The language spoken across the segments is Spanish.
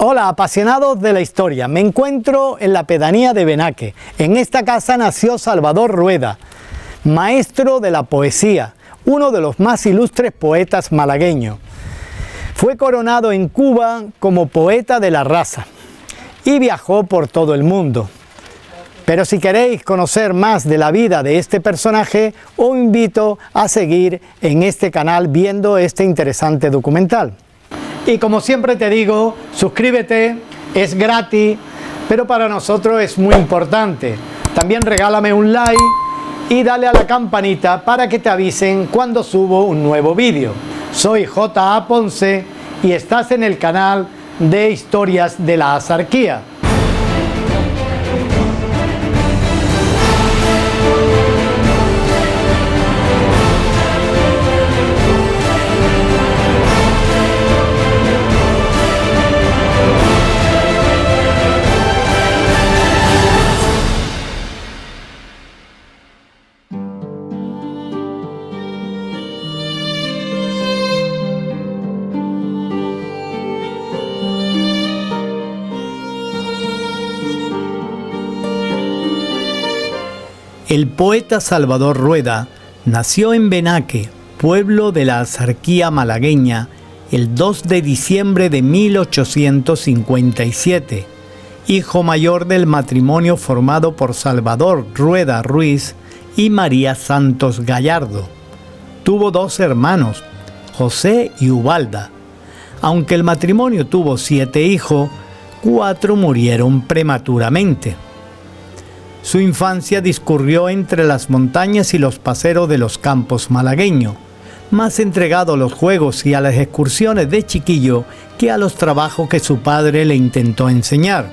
Hola, apasionados de la historia. Me encuentro en la pedanía de Benaque. En esta casa nació Salvador Rueda, maestro de la poesía, uno de los más ilustres poetas malagueños. Fue coronado en Cuba como poeta de la raza y viajó por todo el mundo. Pero si queréis conocer más de la vida de este personaje, os invito a seguir en este canal viendo este interesante documental. Y como siempre te digo, suscríbete, es gratis, pero para nosotros es muy importante. También regálame un like y dale a la campanita para que te avisen cuando subo un nuevo vídeo. Soy J.A. Ponce y estás en el canal de Historias de la Axarquía. El poeta Salvador Rueda nació en Benaque, pueblo de la Axarquía malagueña, el 2 de diciembre de 1857, hijo mayor del matrimonio formado por Salvador Rueda Ruiz y María Santos Gallardo. Tuvo dos hermanos, José y Ubalda. Aunque el matrimonio tuvo 7 hijos, 4 murieron prematuramente. Su infancia discurrió entre las montañas y los paseos de los campos malagueños, más entregado a los juegos y a las excursiones de chiquillo que a los trabajos que su padre le intentó enseñar.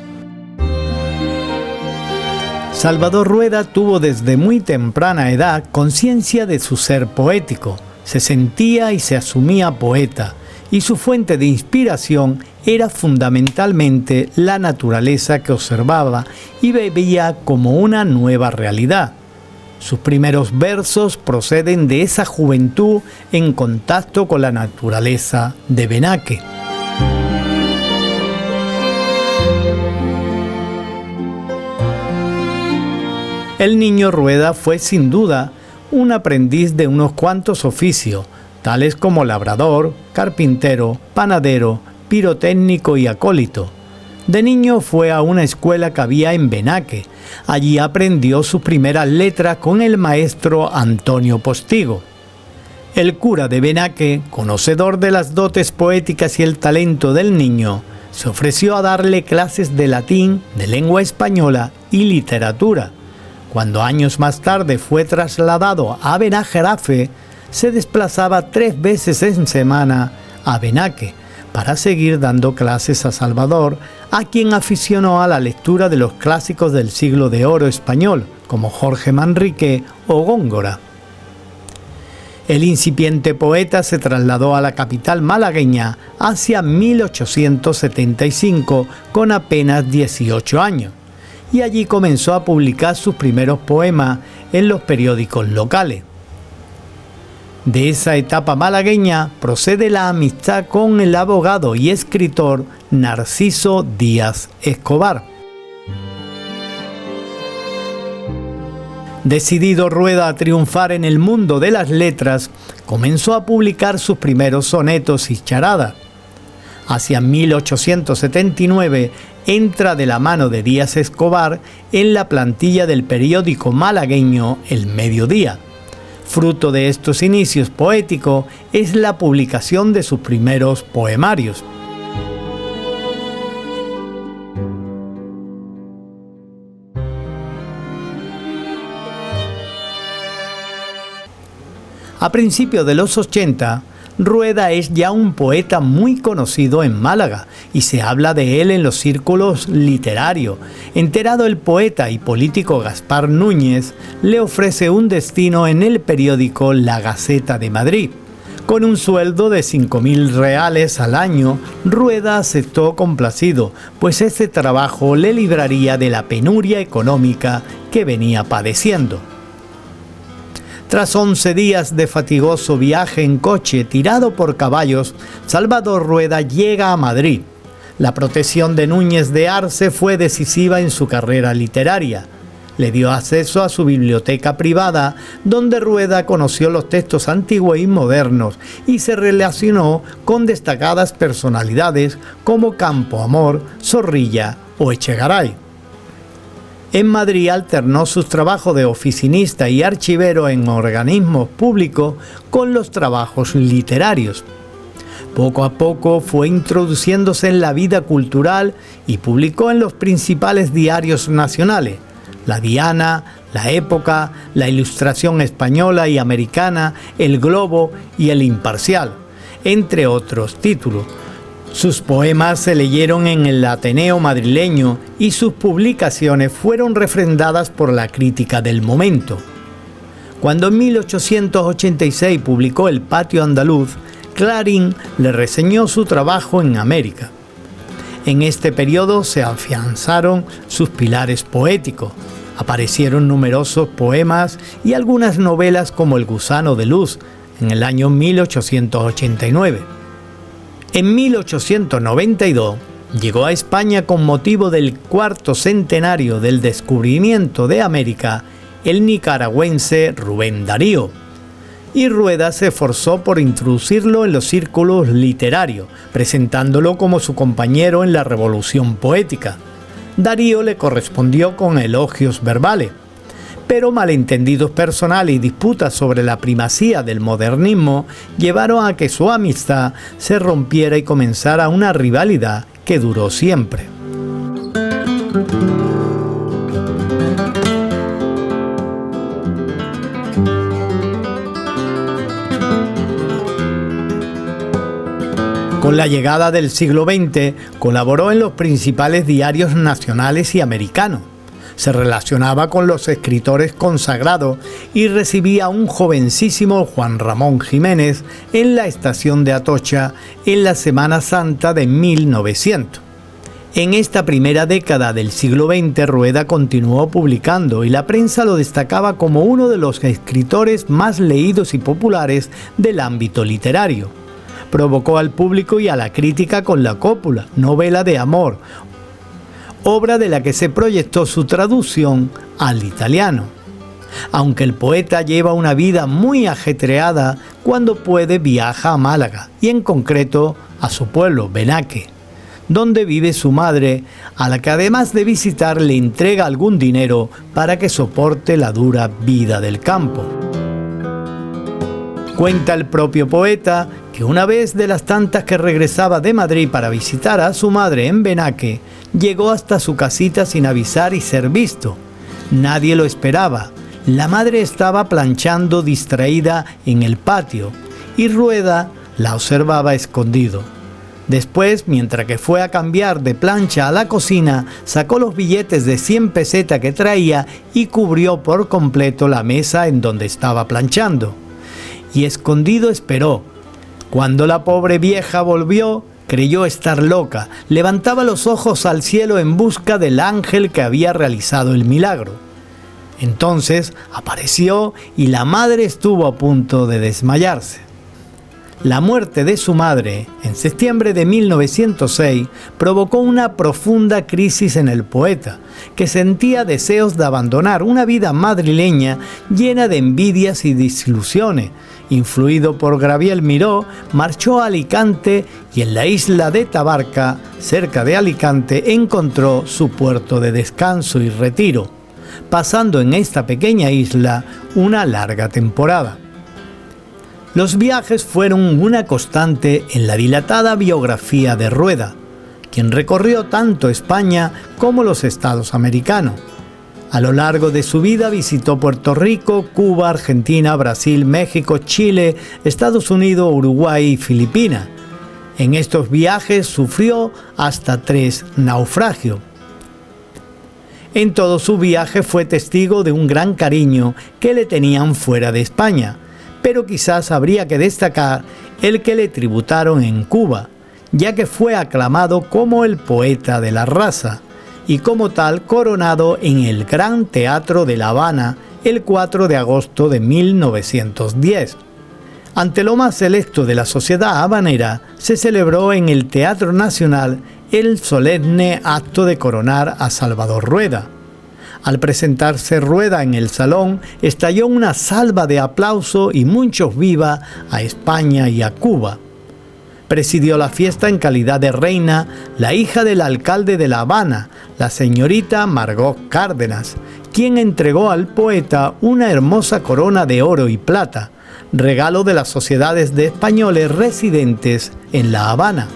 Salvador Rueda tuvo desde muy temprana edad conciencia de su ser poético, se sentía y se asumía poeta, y su fuente de inspiración era fundamentalmente la naturaleza que observaba y veía como una nueva realidad. Sus primeros versos proceden de esa juventud en contacto con la naturaleza de Benaque. El niño Rueda fue sin duda un aprendiz de unos cuantos oficios, tales como labrador, carpintero, panadero, pirotécnico y acólito. De niño fue a una escuela que había en Benaque. Allí aprendió sus primeras letras con el maestro Antonio Postigo. El cura de Benaque, conocedor de las dotes poéticas y el talento del niño, se ofreció a darle clases de latín, de lengua española y literatura. Cuando años más tarde fue trasladado a Benajarafe, se desplazaba 3 veces en semana a Benaque para seguir dando clases a Salvador, a quien aficionó a la lectura de los clásicos del siglo de oro español, como Jorge Manrique o Góngora. El incipiente poeta se trasladó a la capital malagueña hacia 1875 con apenas 18 años, y allí comenzó a publicar sus primeros poemas en los periódicos locales. De esa etapa malagueña procede la amistad con el abogado y escritor Narciso Díaz Escobar. Decidido Rueda a triunfar en el mundo de las letras, comenzó a publicar sus primeros sonetos y charadas. Hacia 1879 entra de la mano de Díaz Escobar en la plantilla del periódico malagueño El Mediodía. Fruto de estos inicios poéticos es la publicación de sus primeros poemarios. A principios de los 80, Rueda es ya un poeta muy conocido en Málaga y se habla de él en los círculos literarios. Enterado el poeta y político Gaspar Núñez le ofrece un destino en el periódico La Gaceta de Madrid. Con un sueldo de 5.000 reales al año, Rueda aceptó complacido, pues ese trabajo le libraría de la penuria económica que venía padeciendo. Tras 11 días de fatigoso viaje en coche tirado por caballos, Salvador Rueda llega a Madrid. La protección de Núñez de Arce fue decisiva en su carrera literaria. Le dio acceso a su biblioteca privada, donde Rueda conoció los textos antiguos y modernos y se relacionó con destacadas personalidades como Campoamor, Zorrilla o Echegaray. En Madrid alternó sus trabajos de oficinista y archivero en organismos públicos con los trabajos literarios. Poco a poco fue introduciéndose en la vida cultural y publicó en los principales diarios nacionales: La Diana, La Época, La Ilustración Española y Americana, El Globo y El Imparcial, entre otros títulos. Sus poemas se leyeron en el Ateneo madrileño y sus publicaciones fueron refrendadas por la crítica del momento. Cuando en 1886 publicó El Patio Andaluz, Clarín le reseñó su trabajo en América. En este periodo se afianzaron sus pilares poéticos. Aparecieron numerosos poemas y algunas novelas como El Gusano de Luz en el año 1889. En 1892 llegó a España con motivo del cuarto centenario del descubrimiento de América el nicaragüense Rubén Darío, y Rueda se esforzó por introducirlo en los círculos literarios, presentándolo como su compañero en la revolución poética. Darío le correspondió con elogios verbales, pero malentendidos personales y disputas sobre la primacía del modernismo llevaron a que su amistad se rompiera y comenzara una rivalidad que duró siempre. Con la llegada del siglo XX, colaboró en los principales diarios nacionales y americanos. Se relacionaba con los escritores consagrados y recibía a un jovencísimo Juan Ramón Jiménez en la estación de Atocha en la Semana Santa de 1900. En esta primera década del siglo XX, Rueda continuó publicando y la prensa lo destacaba como uno de los escritores más leídos y populares del ámbito literario. Provocó al público y a la crítica con La Cópula, novela de amor, obra de la que se proyectó su traducción al italiano. Aunque el poeta lleva una vida muy ajetreada, cuando puede viaja a Málaga y en concreto a su pueblo, Benaque, donde vive su madre, a la que además de visitar le entrega algún dinero para que soporte la dura vida del campo. Cuenta el propio poeta que una vez de las tantas que regresaba de Madrid para visitar a su madre en Benaque, llegó hasta su casita sin avisar y ser visto. Nadie lo esperaba. La madre estaba planchando distraída en el patio y Rueda la observaba escondido. Después, mientras que fue a cambiar de plancha a la cocina, sacó los billetes de 100 pesetas que traía y cubrió por completo la mesa en donde estaba planchando. Y escondido esperó. Cuando la pobre vieja volvió, creyó estar loca, levantaba los ojos al cielo en busca del ángel que había realizado el milagro. Entonces apareció y la madre estuvo a punto de desmayarse. La muerte de su madre, en septiembre de 1906, provocó una profunda crisis en el poeta, que sentía deseos de abandonar una vida madrileña llena de envidias y desilusiones. Influido por Gabriel Miró, marchó a Alicante y en la isla de Tabarca, cerca de Alicante, encontró su puerto de descanso y retiro, pasando en esta pequeña isla una larga temporada. Los viajes fueron una constante en la dilatada biografía de Rueda, quien recorrió tanto España como los estados americanos. A lo largo de su vida visitó Puerto Rico, Cuba, Argentina, Brasil, México, Chile, Estados Unidos, Uruguay y Filipinas. En estos viajes sufrió hasta 3 naufragios. En todo su viaje fue testigo de un gran cariño que le tenían fuera de España, pero quizás habría que destacar el que le tributaron en Cuba, ya que fue aclamado como el poeta de la raza, y como tal coronado en el Gran Teatro de La Habana el 4 de agosto de 1910. Ante lo más selecto de la sociedad habanera, se celebró en el Teatro Nacional el solemne acto de coronar a Salvador Rueda. Al presentarse Rueda en el salón, estalló una salva de aplauso y muchos viva a España y a Cuba. Presidió la fiesta en calidad de reina la hija del alcalde de La Habana, la señorita Margot Cárdenas, quien entregó al poeta una hermosa corona de oro y plata, regalo de las sociedades de españoles residentes en La Habana.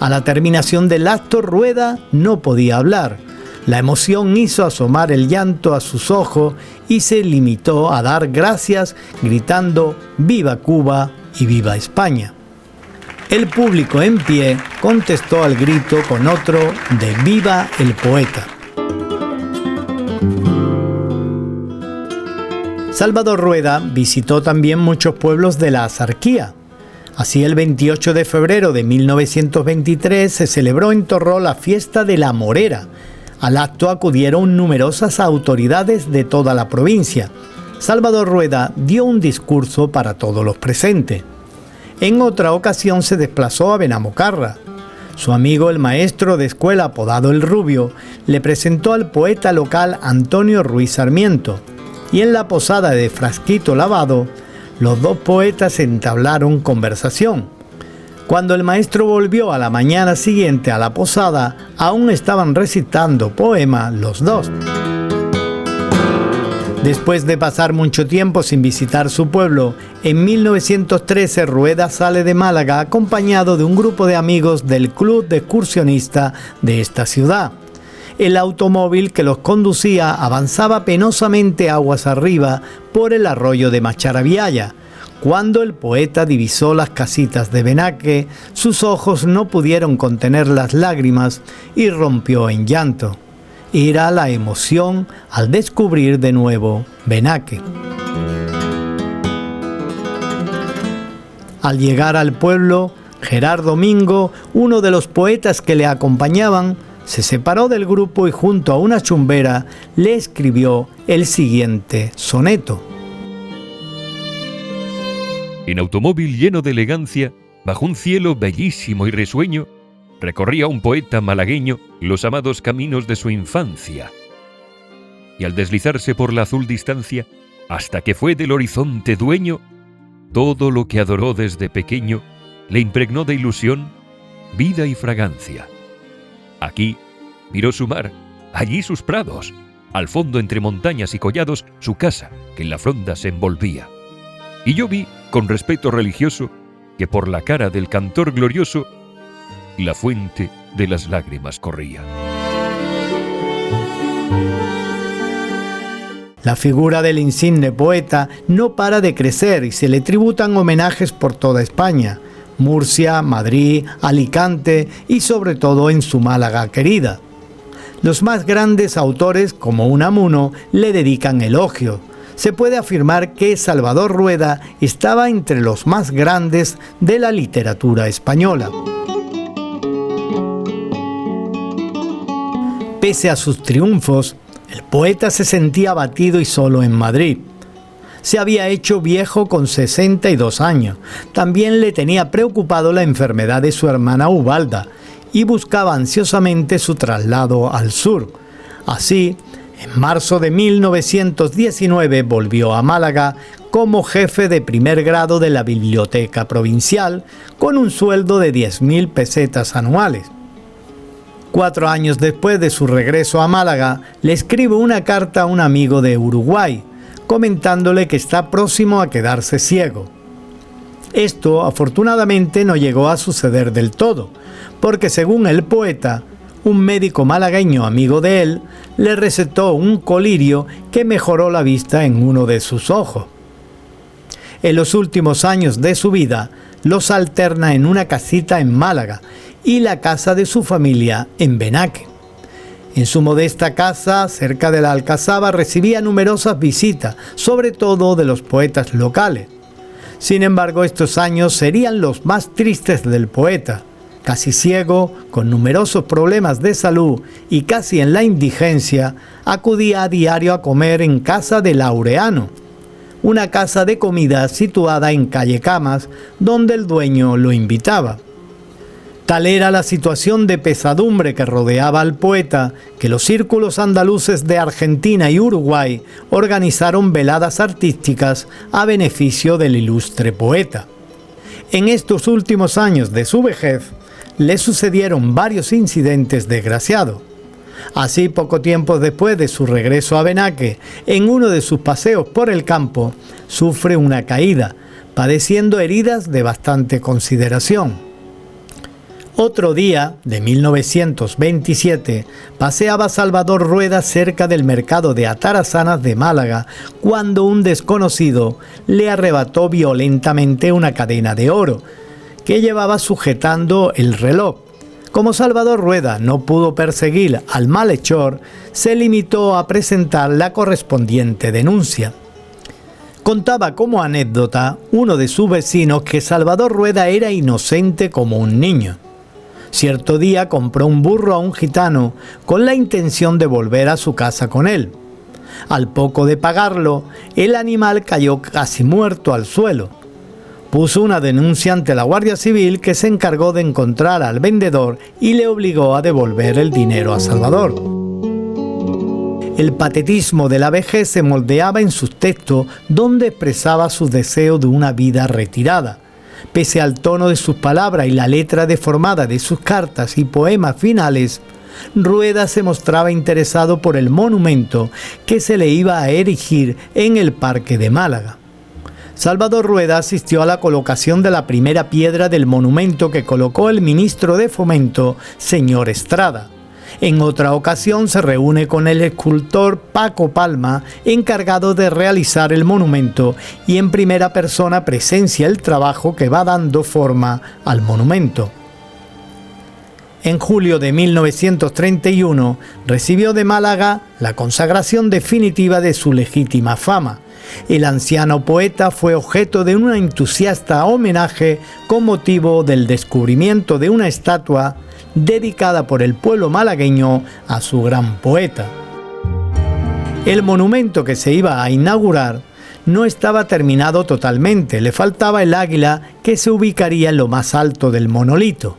A la terminación del acto, Rueda no podía hablar. La emoción hizo asomar el llanto a sus ojos y se limitó a dar gracias gritando «¡Viva Cuba y viva España!». El público en pie contestó al grito con otro de «¡Viva el poeta!». Salvador Rueda visitó también muchos pueblos de la Axarquía. Así, el 28 de febrero de 1923 se celebró en Torró la fiesta de la Morera. Al acto acudieron numerosas autoridades de toda la provincia. Salvador Rueda dio un discurso para todos los presentes. En otra ocasión se desplazó a Benamocarra. Su amigo el maestro de escuela apodado El Rubio le presentó al poeta local Antonio Ruiz Sarmiento, y en la posada de Frasquito Lavado los dos poetas entablaron conversación. Cuando el maestro volvió a la mañana siguiente a la posada, aún estaban recitando poema los dos. Después de pasar mucho tiempo sin visitar su pueblo, en 1913 Rueda sale de Málaga acompañado de un grupo de amigos del club de excursionistas de esta ciudad. El automóvil que los conducía avanzaba penosamente aguas arriba por el arroyo de Macharabiaya. Cuando el poeta divisó las casitas de Benaque, sus ojos no pudieron contener las lágrimas y rompió en llanto. Era la emoción al descubrir de nuevo Benaque. Al llegar al pueblo, Gerardo Mingo, uno de los poetas que le acompañaban, se separó del grupo y junto a una chumbera le escribió el siguiente soneto. En automóvil lleno de elegancia, bajo un cielo bellísimo y risueño, recorría un poeta malagueño los amados caminos de su infancia. Y al deslizarse por la azul distancia, hasta que fue del horizonte dueño, todo lo que adoró desde pequeño le impregnó de ilusión, vida y fragancia. Aquí miró su mar, allí sus prados, al fondo entre montañas y collados su casa que en la fronda se envolvía. Y yo vi, con respeto religioso, que por la cara del cantor glorioso la fuente de las lágrimas corría. La figura del insigne poeta no para de crecer y se le tributan homenajes por toda España, Murcia, Madrid, Alicante y sobre todo en su Málaga querida. Los más grandes autores, como Unamuno, le dedican elogios. Se puede afirmar que Salvador Rueda estaba entre los más grandes de la literatura española. Pese a sus triunfos, el poeta se sentía abatido y solo en Madrid. Se había hecho viejo con 62 años. También le tenía preocupado la enfermedad de su hermana Ubalda y buscaba ansiosamente su traslado al sur. Así, en marzo de 1919 volvió a Málaga como jefe de primer grado de la Biblioteca Provincial con un sueldo de 10.000 pesetas anuales. 4 años después de su regreso a Málaga, le escribe una carta a un amigo de Uruguay, comentándole que está próximo a quedarse ciego. Esto, afortunadamente, no llegó a suceder del todo, porque según el poeta, un médico malagueño amigo de él le recetó un colirio que mejoró la vista en uno de sus ojos. En los últimos años de su vida, los alterna en una casita en Málaga y la casa de su familia en Benaque. En su modesta casa, cerca de la Alcazaba, recibía numerosas visitas, sobre todo de los poetas locales. Sin embargo, estos años serían los más tristes del poeta. Casi ciego, con numerosos problemas de salud y casi en la indigencia, acudía a diario a comer en casa de Laureano, una casa de comida situada en calle Camas, donde el dueño lo invitaba. Tal era la situación de pesadumbre que rodeaba al poeta, que los círculos andaluces de Argentina y Uruguay organizaron veladas artísticas a beneficio del ilustre poeta. En estos últimos años de su vejez, le sucedieron varios incidentes desgraciados. Así, poco tiempo después de su regreso a Benaque, en uno de sus paseos por el campo, sufre una caída, padeciendo heridas de bastante consideración. Otro día, de 1927, paseaba Salvador Rueda cerca del mercado de Atarazanas de Málaga, cuando un desconocido le arrebató violentamente una cadena de oro que llevaba sujetando el reloj. Como Salvador Rueda no pudo perseguir al malhechor, se limitó a presentar la correspondiente denuncia. Contaba como anécdota uno de sus vecinos que Salvador Rueda era inocente como un niño. Cierto día compró un burro a un gitano con la intención de volver a su casa con él. Al poco de pagarlo, el animal cayó casi muerto al suelo. Puso una denuncia ante la Guardia Civil, que se encargó de encontrar al vendedor y le obligó a devolver el dinero a Salvador. El patetismo de la vejez se moldeaba en sus textos, donde expresaba su deseo de una vida retirada. Pese al tono de sus palabras y la letra deformada de sus cartas y poemas finales, Rueda se mostraba interesado por el monumento que se le iba a erigir en el Parque de Málaga. Salvador Rueda asistió a la colocación de la primera piedra del monumento que colocó el ministro de Fomento, señor Estrada. En otra ocasión se reúne con el escultor Paco Palma, encargado de realizar el monumento, y en primera persona presencia el trabajo que va dando forma al monumento. En julio de 1931 recibió de Málaga la consagración definitiva de su legítima fama. El anciano poeta fue objeto de un entusiasta homenaje con motivo del descubrimiento de una estatua dedicada por el pueblo malagueño a su gran poeta. El monumento que se iba a inaugurar no estaba terminado totalmente, le faltaba el águila que se ubicaría en lo más alto del monolito.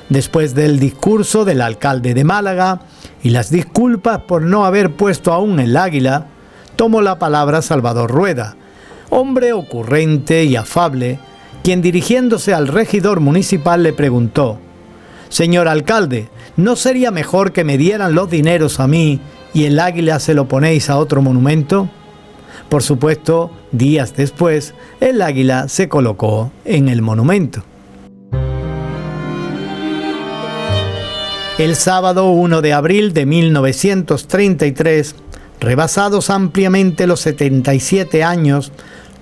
Después del discurso del alcalde de Málaga y las disculpas por no haber puesto aún el águila, tomó la palabra Salvador Rueda, hombre ocurrente y afable, quien dirigiéndose al regidor municipal le preguntó: «Señor alcalde, ¿no sería mejor que me dieran los dineros a mí y el águila se lo ponéis a otro monumento?». Por supuesto, días después, el águila se colocó en el monumento. El sábado 1 de abril de 1933, rebasados ampliamente los 77 años,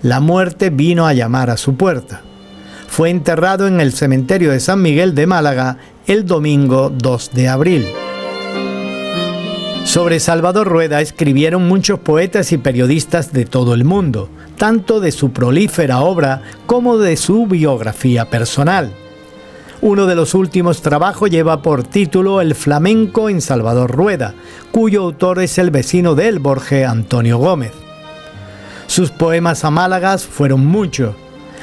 la muerte vino a llamar a su puerta. Fue enterrado en el cementerio de San Miguel de Málaga el domingo 2 de abril. Sobre Salvador Rueda escribieron muchos poetas y periodistas de todo el mundo, tanto de su prolífera obra como de su biografía personal. Uno de los últimos trabajos lleva por título El flamenco en Salvador Rueda, cuyo autor es el vecino de El Borge, Antonio Gómez. Sus poemas a Málaga fueron muchos.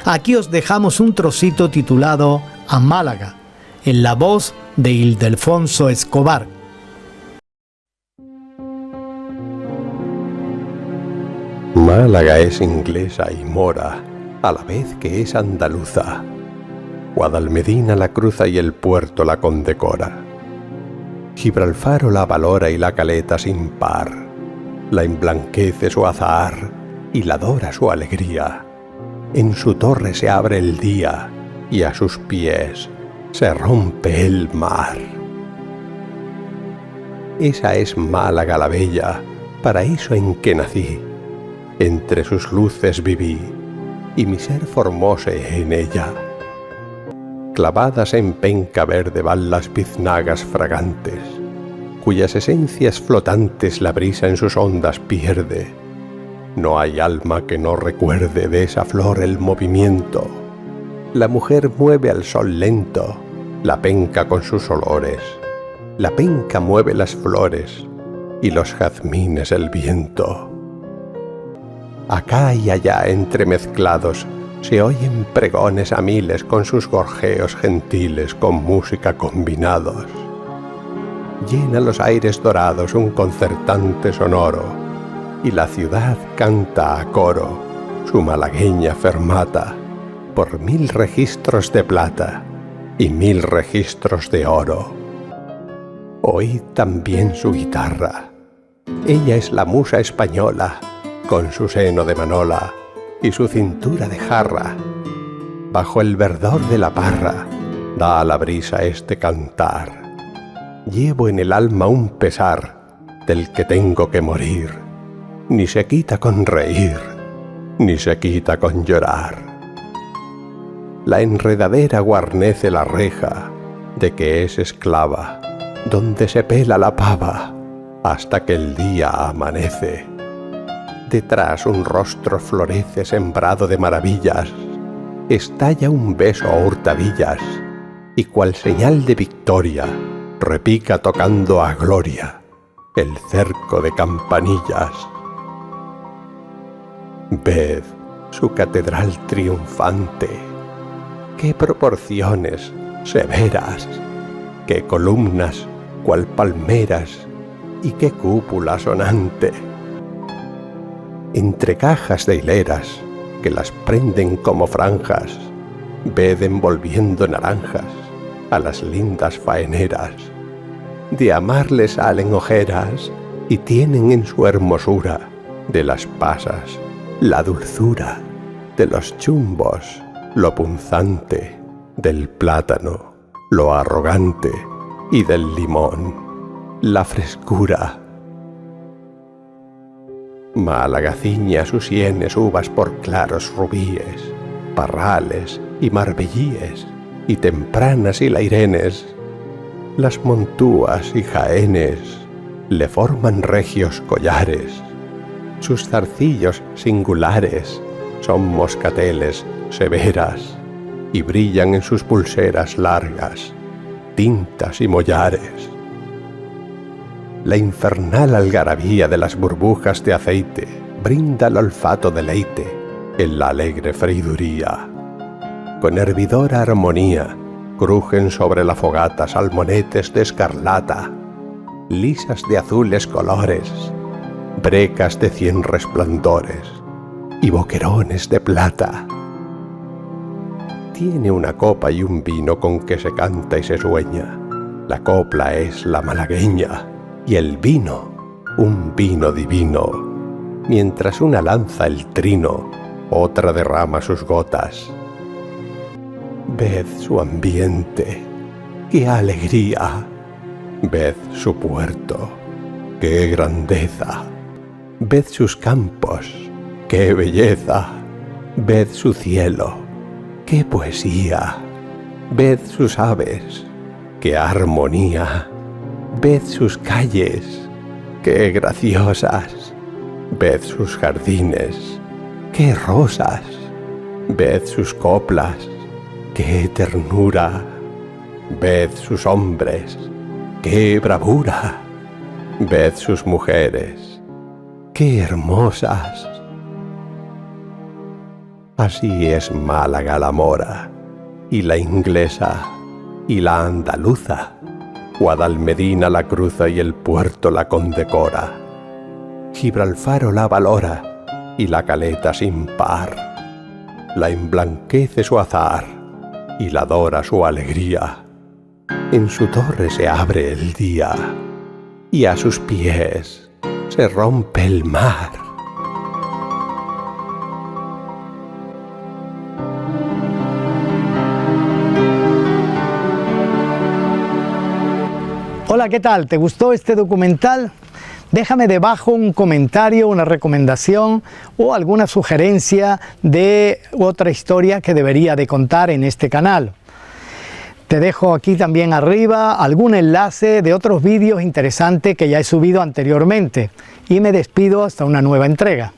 Aquí os dejamos un trocito titulado A Málaga, en la voz de Ildefonso Escobar. Málaga es inglesa y mora, a la vez que es andaluza. Guadalmedina la cruza y el puerto la condecora. Gibralfaro la valora y la caleta sin par. La emblanquece su azahar y la dora su alegría. En su torre se abre el día y a sus pies se rompe el mar. Esa es Málaga la bella, paraíso en que nací. Entre sus luces viví y mi ser formóse en ella. Clavadas en penca verde van las biznagas fragantes, cuyas esencias flotantes la brisa en sus ondas pierde. No hay alma que no recuerde de esa flor el movimiento. La mujer mueve al sol lento, la penca con sus olores. La penca mueve las flores y los jazmines el viento. Acá y allá entremezclados se oyen pregones a miles con sus gorjeos gentiles con música combinados. Llena los aires dorados un concertante sonoro y la ciudad canta a coro su malagueña fermata por 1000 registros de plata y 1000 registros de oro. Oíd también su guitarra. Ella es la musa española, con su seno de manola y su cintura de jarra. Bajo el verdor de la parra da a la brisa este cantar. Llevo en el alma un pesar del que tengo que morir. Ni se quita con reír, ni se quita con llorar. La enredadera guarnece la reja de que es esclava, donde se pela la pava hasta que el día amanece. Detrás un rostro florece sembrado de maravillas, estalla un beso a hurtadillas y cual señal de victoria repica tocando a gloria el cerco de campanillas. Ved su catedral triunfante, qué proporciones severas, qué columnas cual palmeras y qué cúpula sonante. Entre cajas de hileras que las prenden como franjas, ved envolviendo naranjas a las lindas faeneras. De amar le salen ojeras y tienen en su hermosura de las pasas la dulzura, de los chumbos lo punzante, del plátano lo arrogante y del limón la frescura. Málaga ciñe a sus sienes uvas por claros rubíes, parrales y marbellíes, y tempranas y lairenes. Las montúas y jaenes le forman regios collares. Sus zarcillos singulares son moscateles severas y brillan en sus pulseras largas, tintas y mollares. La infernal algarabía de las burbujas de aceite brinda al olfato deleite en la alegre freiduría. Con hervidora armonía crujen sobre la fogata salmonetes de escarlata, lisas de azules colores, brecas de 100 resplandores y boquerones de plata. Tiene una copa y un vino con que se canta y se sueña. La copla es la malagueña y el vino, un vino divino. Mientras una lanza el trino, otra derrama sus gotas. Ved su ambiente, qué alegría. Ved su puerto, qué grandeza. Ved sus campos, qué belleza. Ved su cielo, qué poesía. Ved sus aves, qué armonía. Ved sus calles, qué graciosas. Ved sus jardines, qué rosas. Ved sus coplas, qué ternura. Ved sus hombres, qué bravura. Ved sus mujeres, qué hermosas. Así es Málaga la mora, y la inglesa, y la andaluza. Guadalmedina la cruza y el puerto la condecora. Gibralfaro la valora y la caleta sin par. La emblanquece su azar y la dora su alegría. En su torre se abre el día y a sus pies se rompe el mar. Hola, ¿qué tal? ¿Te gustó este documental? Déjame debajo un comentario, una recomendación o alguna sugerencia de otra historia que debería de contar en este canal. Te dejo aquí también arriba algún enlace de otros vídeos interesantes que ya he subido anteriormente y me despido hasta una nueva entrega.